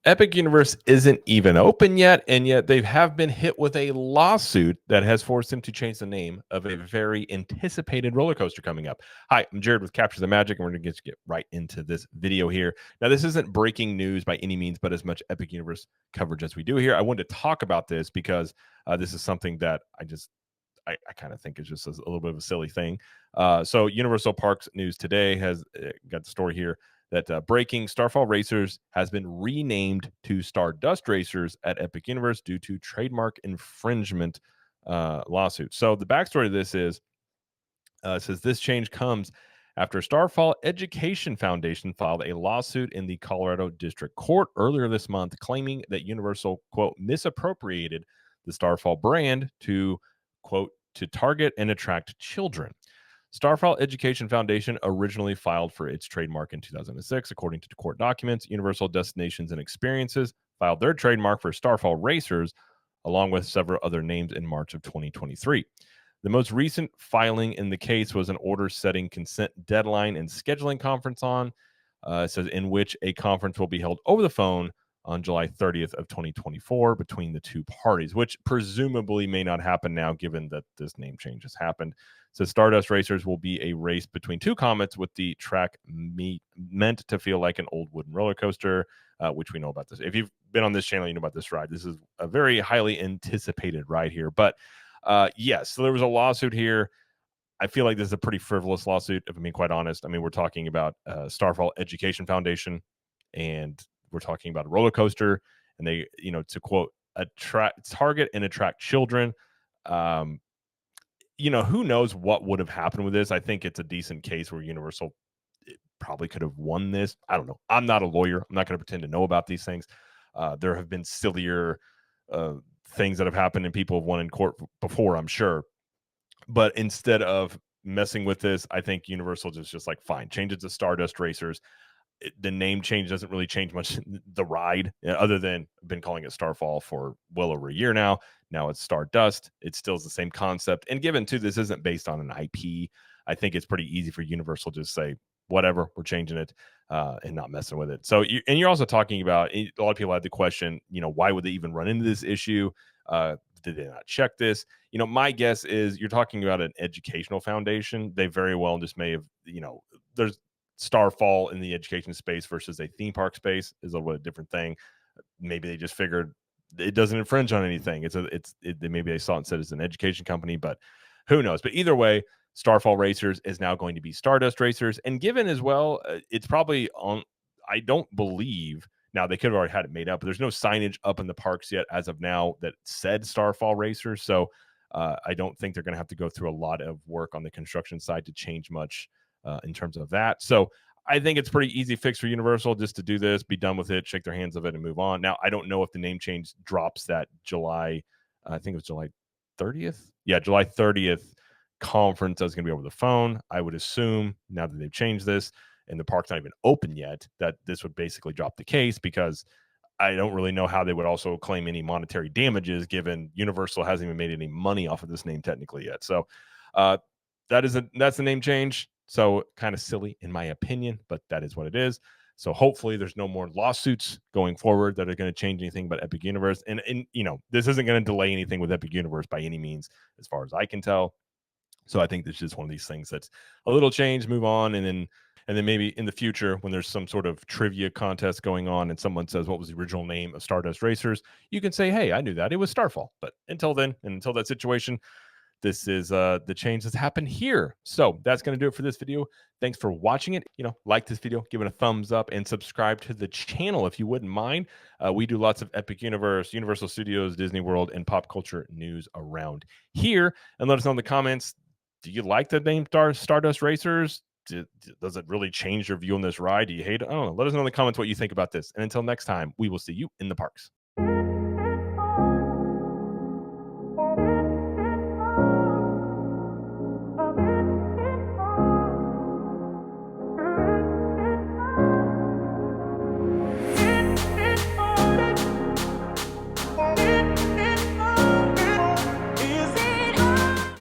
Epic Universe isn't even open yet, and yet they have been hit with a lawsuit that has forced them to change the name of a very anticipated roller coaster coming up. Hi, I'm Jared with Capture the Magic, and we're going to get right into this video here. Now, this isn't breaking news by any means, but as much Epic Universe coverage as we do here, I wanted to talk about this because this is something that I kind of think is just a little bit of a silly thing. So Universal Parks News today has got the story here that breaking Starfall Racers has been renamed to Stardust Racers at Epic Universe due to trademark infringement lawsuit. So the backstory of this is it says this change comes after Starfall Education Foundation filed a lawsuit in the Colorado District Court earlier this month, claiming that Universal, quote, misappropriated the Starfall brand to, quote, to target and attract children. Starfall Education Foundation originally filed for its trademark in 2006. According to court documents, Universal Destinations and Experiences filed their trademark for Starfall Racers, along with several other names in March of 2023. The most recent filing in the case was an order setting consent deadline and scheduling conference on, says in which a conference will be held over the phone on July 30th of 2024 between the two parties, which presumably may not happen now given that this name change has happened. So Stardust Racers will be a race between two comets with the track meant to feel like an old wooden roller coaster, which we know about this. If you've been on this channel, you know about this ride. This is a very highly anticipated ride here. But yes, so there was a lawsuit here. I feel like this is a pretty frivolous lawsuit, if I'm being quite honest. I mean, we're talking about Starfall Education Foundation, and we're talking about a roller coaster, and they, to quote, target and attract children. Um, who knows what would have happened with this? I think it's a decent case where Universal probably could have won this. I don't know. I'm not a lawyer. I'm not going to pretend to know about these things. There have been sillier things that have happened and people have won in court before, I'm sure. But instead of messing with this, I think Universal just like, fine, change it to Stardust Racers. The name change doesn't really change much the ride, other than I've been calling it Starfall for well over a year now. Now it's Stardust. It still is the same concept. And given too, this isn't based on an IP, I think it's pretty easy for Universal to just say, whatever, we're changing it and not messing with it. So, you're also talking about, a lot of people had the question, why would they even run into this issue? Did they not check this? My guess is you're talking about an educational foundation. They very well just may have, there's Starfall in the education space versus a theme park space is a little bit different thing. Maybe they just figured it doesn't infringe on anything. Maybe they saw it and said it's an education company, but who knows? But either way, Starfall Racers is now going to be Stardust Racers, and given as well, it's probably on. I don't believe now they could have already had it made up, but there's no signage up in the parks yet as of now that said Starfall Racers. So I don't think they're going to have to go through a lot of work on the construction side to change much in terms of that. So I think it's pretty easy fix for Universal just to do this, be done with it, shake their hands of it, and move on. Now, I don't know if the name change drops that July, I think it was July 30th. Yeah, July 30th conference that's going to be over the phone. I would assume now that they've changed this and the park's not even open yet, that this would basically drop the case, because I don't really know how they would also claim any monetary damages given Universal hasn't even made any money off of this name technically yet. So that's the name change. So kind of silly in my opinion, but that is what it is. So hopefully there's no more lawsuits going forward that are going to change anything about Epic Universe. And this isn't going to delay anything with Epic Universe by any means, as far as I can tell. So I think this is just one of these things that's a little change, move on, and then maybe in the future when there's some sort of trivia contest going on and someone says what was the original name of Stardust Racers, you can say, hey, I knew that, it was Starfall. But until then, and until that situation, this is the change that's happened here. So that's going to do it for this video. Thanks for watching it. Like this video, give it a thumbs up, and subscribe to the channel if you wouldn't mind. We do lots of Epic Universe, Universal Studios, Disney World, and pop culture news around here. And let us know in the comments, do you like the name Stardust Racers? Does it really change your view on this ride? Do you hate it? I don't know. Let us know in the comments what you think about this. And until next time, we will see you in the parks.